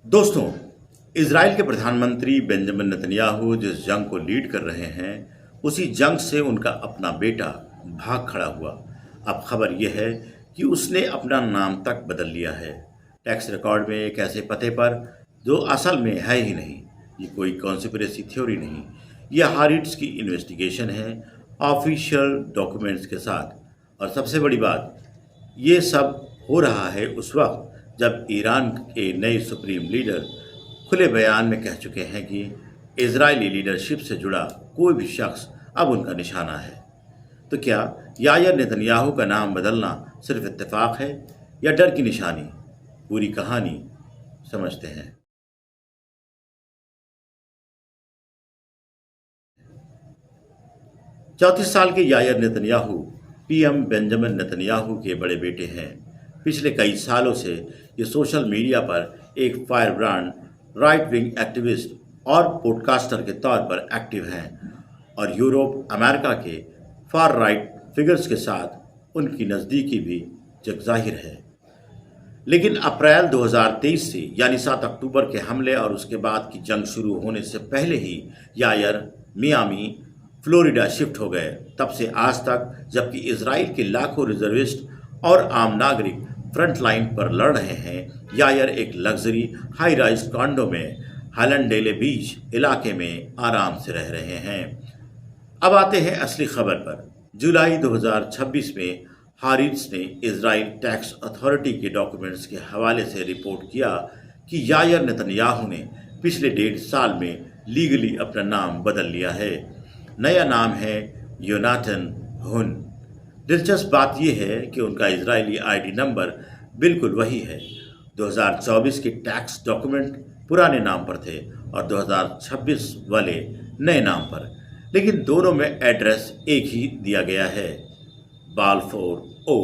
दोस्तों, इज़राइल के प्रधानमंत्री बेंजामिन नेतन्याहू जिस जंग को लीड कर रहे हैं, उसी जंग से उनका अपना बेटा भाग खड़ा हुआ। अब खबर यह है कि उसने अपना नाम तक बदल लिया है टैक्स रिकॉर्ड में एक ऐसे पते पर जो असल में है ही नहीं। ये कोई कॉन्स्पिरेसी थ्योरी नहीं, यह हारिट्स की इन्वेस्टिगेशन है, ऑफिशियल डॉक्यूमेंट्स के साथ। और सबसे बड़ी बात, ये सब हो रहा है उस वक्त जब ईरान के नए सुप्रीम लीडर खुले बयान में कह चुके हैं कि इजरायली लीडरशिप से जुड़ा कोई भी शख्स अब उनका निशाना है। तो क्या यायर नेतन्याहू का नाम बदलना सिर्फ इत्तेफाक है या डर की निशानी? पूरी कहानी समझते हैं। 34 साल के Yair Netanyahu PM Benjamin Netanyahu के बड़े बेटे हैं। पिछले कई सालों से ये सोशल मीडिया पर एक fire brand, right wing activist और पॉडकास्टर के तौर पर एक्टिव हैं और यूरोप, अमेरिका के फार राइट फिगर्स के साथ उनकी नज़दीकी भी जगजाहिर है। लेकिन अप्रैल 2023 से यानी 7 अक्टूबर के हमले और उसके बाद की जंग शुरू होने से पहले ही यायर मियामी, फ्लोरिडा शिफ्ट हो गए। तब से आज तक जबकि इजराइल के लाखों रिजर्विस्ट और आम नागरिक फ्रंट लाइन पर लड़ रहे हैं, यायर एक लग्जरी हाई राइज कॉन्डो में हालंडेले बीच इलाके में आराम से रह रहे हैं। अब आते हैं असली खबर पर। जुलाई 2026 में हारिट्स ने इजराइल टैक्स अथॉरिटी के डॉक्यूमेंट्स के हवाले से रिपोर्ट किया कि यायर नेतन्याहू ने पिछले 1.5 साल में लीगली अपना नाम बदल लिया है। नया नाम है योनाथन हुन। दिलचस्प बात यह है कि उनका इजरायली आईडी नंबर बिल्कुल वही है। 2024 के टैक्स डॉक्यूमेंट पुराने नाम पर थे और 2026 वाले नए नाम पर, लेकिन दोनों में एड्रेस एक ही दिया गया है, बालफोर ओ,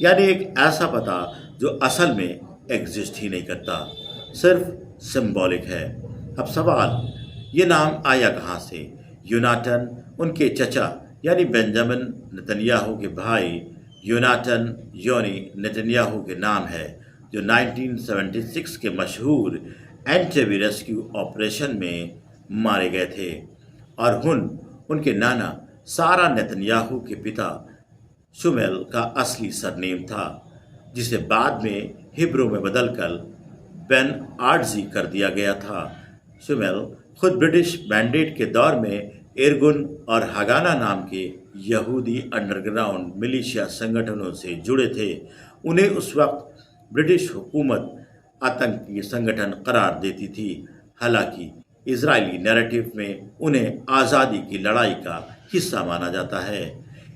यानी एक ऐसा पता जो असल में एग्जिस्ट ही नहीं करता, सिर्फ सिंबॉलिक है। अब सवाल, ये नाम आया कहाँ से? योनाथन उनके चचा यानी बेंजामिन नेतन्याहू के भाई योनाथन योनी नेतन्याहू के नाम है, जो 1976 के मशहूर एंटेबी रेस्क्यू ऑपरेशन में मारे गए थे। और हुन उनके नाना सारा नेतन्याहू के पिता शुमेल का असली सरनेम था, जिसे बाद में हिब्रू में बदलकर बेन आर्जी कर दिया गया था। शुमेल खुद ब्रिटिश मैंडेट के दौर में इरगुन और हगाना नाम के यहूदी अंडरग्राउंड मिलिशिया संगठनों से जुड़े थे। उन्हें उस वक्त ब्रिटिश हुकूमत आतंकी संगठन करार देती थी। हालांकि इजरायली नैरेटिव में उन्हें आज़ादी की लड़ाई का हिस्सा माना जाता है।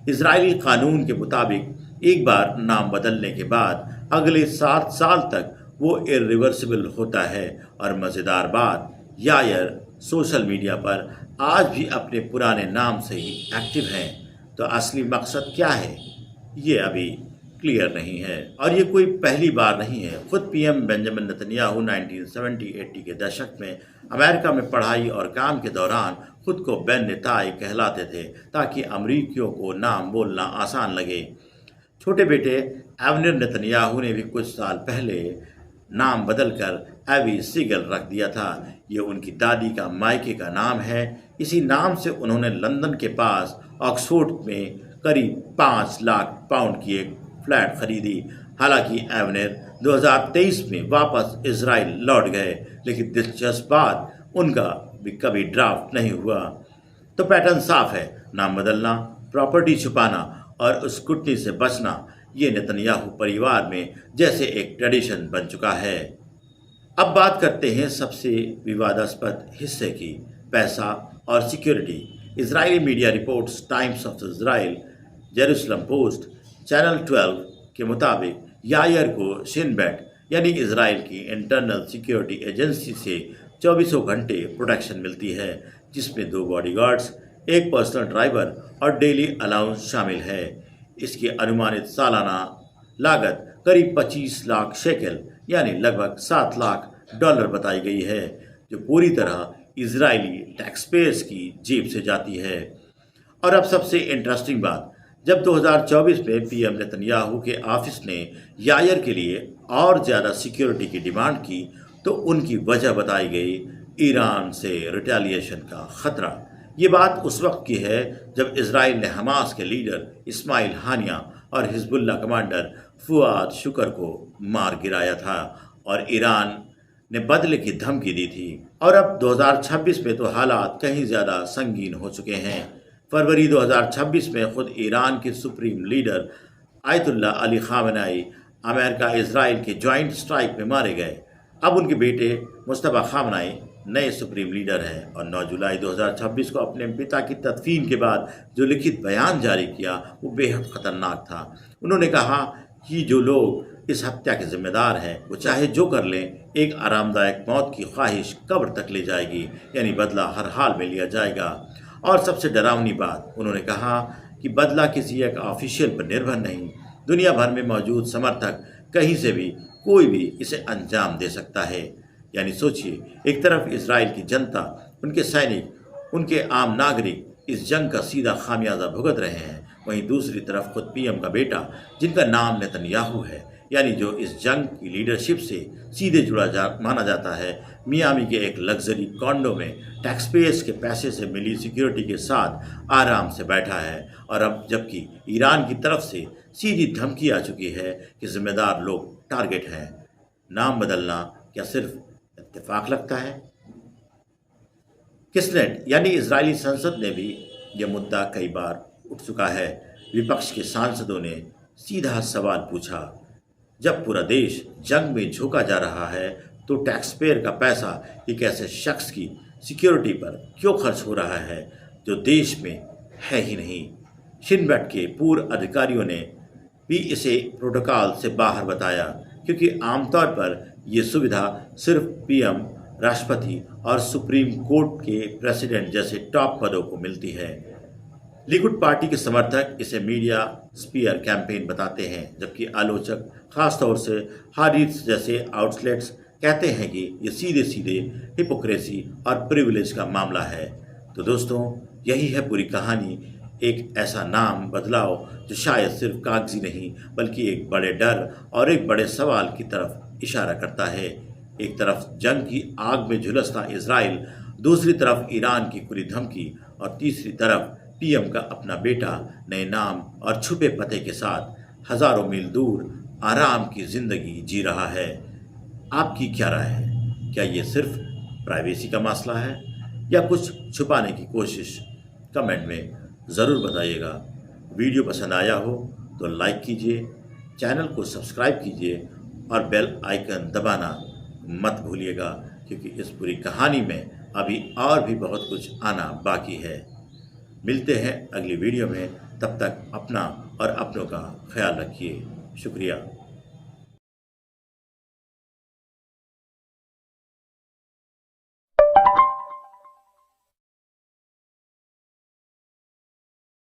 इजरायली कानून के मुताबिक एक बार नाम बदलने के बाद अगले 7 साल तक वो इरिवर्सिबल होता है। और मज़ेदार बात, यायर सोशल मीडिया पर आज भी अपने पुराने नाम से ही एक्टिव हैं। तो असली मकसद क्या है, ये अभी क्लियर नहीं है। और ये कोई पहली बार नहीं है। खुद पीएम बेंजामिन नेतन्याहू 1970-80 के दशक में अमेरिका में पढ़ाई और काम के दौरान खुद को बेन नेताई कहलाते थे, ताकि अमरीकियों को नाम बोलना आसान लगे। छोटे बेटे एवनेर नेतन्याहू ने भी कुछ साल पहले नाम बदलकर एवी सीगल रख दिया था। ये उनकी दादी का मायके का नाम है। इसी नाम से उन्होंने लंदन के पास ऑक्सफोर्ड में करीब 5 लाख पाउंड की एक फ्लैट खरीदी। हालांकि एवनेर 2023 में वापस इजराइल लौट गए, लेकिन दिलचस्प बात, उनका भी कभी ड्राफ्ट नहीं हुआ। तो पैटर्न साफ है, नाम बदलना, प्रॉपर्टी छुपाना और स्क्रूटनी से बचना, ये नेतन्याहू परिवार में जैसे एक ट्रेडिशन बन चुका है। अब बात करते हैं सबसे विवादास्पद हिस्से की, पैसा और security. Israeli media reports, times of Israel, Jerusalem post, channel 12 के मुताबिक यायर को शिन बेट यानी इजराइल की इंटरनल सिक्योरिटी एजेंसी से 24 घंटे प्रोटेक्शन मिलती है, जिसमें 2 बॉडीगार्ड्स, एक पर्सनल ड्राइवर और डेली अलाउंस शामिल है। इसकी अनुमानित सालाना लागत करीब 25 लाख शेकेल यानी लगभग $7 लाख बताई गई है, जो पूरी तरह इजरायली टैक्सपेयर्स की जेब से जाती है। और अब सबसे इंटरेस्टिंग बात, जब 2024 में पीएम नेतन्याहू के ऑफिस ने यायर के लिए और ज़्यादा सिक्योरिटी की डिमांड की, तो उनकी वजह बताई गई ईरान से रिटेलिएशन का खतरा। ये बात उस वक्त की है जब इजराइल ने हमास के लीडर इस्माइल हानिया और हिजबुल्लाह कमांडर फुआद शुकर को मार गिराया था और ईरान ने बदले की धमकी दी थी। और अब 2026 में तो हालात कहीं ज़्यादा संगीन हो चुके हैं। फरवरी 2026 में खुद ईरान के supreme leader Ayatollah Ali Khamenei America Israel के जॉइंट स्ट्राइक में मारे गए। अब उनके बेटे मुस्तफा खामेनेई नए सुप्रीम लीडर हैं और 9 जुलाई 2026 को अपने पिता की तदफीन के बाद जो लिखित बयान जारी किया वो बेहद ख़तरनाक था। उन्होंने कहा कि जो लोग इस हत्या के जिम्मेदार हैं वो चाहे जो कर लें, एक आरामदायक मौत की ख्वाहिश कब्र तक ले जाएगी, यानी बदला हर हाल में लिया जाएगा। और सबसे डरावनी बात उन्होंने कहा कि बदला किसी एक ऑफिशियल पर निर्भर नहीं, दुनिया भर में मौजूद समर्थक कहीं से भी कोई भी इसे अंजाम दे सकता है। यानी सोचिए, एक तरफ इजराइल की जनता, उनके सैनिक, उनके आम नागरिक इस जंग का सीधा खामियाजा भुगत रहे हैं, वहीं दूसरी तरफ खुद पीएम का बेटा जिनका नाम नेतन्याहू है, यानी जो इस जंग की लीडरशिप से सीधे माना जाता है, मियामी के एक लग्जरी कॉन्डो में टैक्सपेयर्स के पैसे से मिली सिक्योरिटी के साथ आराम से बैठा है। और अब जबकि ईरान की तरफ से सीधी धमकी आ चुकी है कि जिम्मेदार लोग टारगेट हैं, नाम बदलना क्या सिर्फ इत्तेफाक लगता है? किसनेट यानी इजरायली संसद ने भी यह मुद्दा कई बार उठ चुका है। विपक्ष के सांसदों ने सीधा सवाल पूछा, जब पूरा देश जंग में झोंका जा रहा है तो टैक्सपेयर का पैसा एक ऐसे शख्स की सिक्योरिटी पर क्यों खर्च हो रहा है जो देश में है ही नहीं। शिनबेट के पूर्व अधिकारियों ने भी इसे प्रोटोकॉल से बाहर बताया, क्योंकि आमतौर पर ये सुविधा सिर्फ पीएम, राष्ट्रपति और सुप्रीम कोर्ट के प्रेसिडेंट जैसे टॉप पदों को मिलती है। लिकुड पार्टी के समर्थक इसे मीडिया स्पीयर कैंपेन बताते हैं, जबकि आलोचक खासतौर से हारिस जैसे आउटलेट्स कहते हैं कि ये सीधे सीधे हिपोक्रेसी और प्रिविलेज का मामला है। तो दोस्तों, यही है पूरी कहानी। एक ऐसा नाम बदलाव जो शायद सिर्फ कागजी नहीं बल्कि एक बड़े डर और एक बड़े सवाल की तरफ इशारा करता है। एक तरफ जंग की आग में झुलसता इजराइल, दूसरी तरफ ईरान की खुली धमकी और तीसरी तरफ पीएम का अपना बेटा नए नाम और छुपे पते के साथ हजारों मील दूर आराम की जिंदगी जी रहा है। आपकी क्या राय है? क्या ये सिर्फ प्राइवेसी का मसला है या कुछ छुपाने की कोशिश? कमेंट में ज़रूर बताइएगा। वीडियो पसंद आया हो तो लाइक कीजिए, चैनल को सब्सक्राइब कीजिए और बेल आइकन दबाना मत भूलिएगा, क्योंकि इस पूरी कहानी में अभी और भी बहुत कुछ आना बाकी है। मिलते हैं अगली वीडियो में, तब तक अपना और अपनों का ख्याल रखिए। शुक्रिया।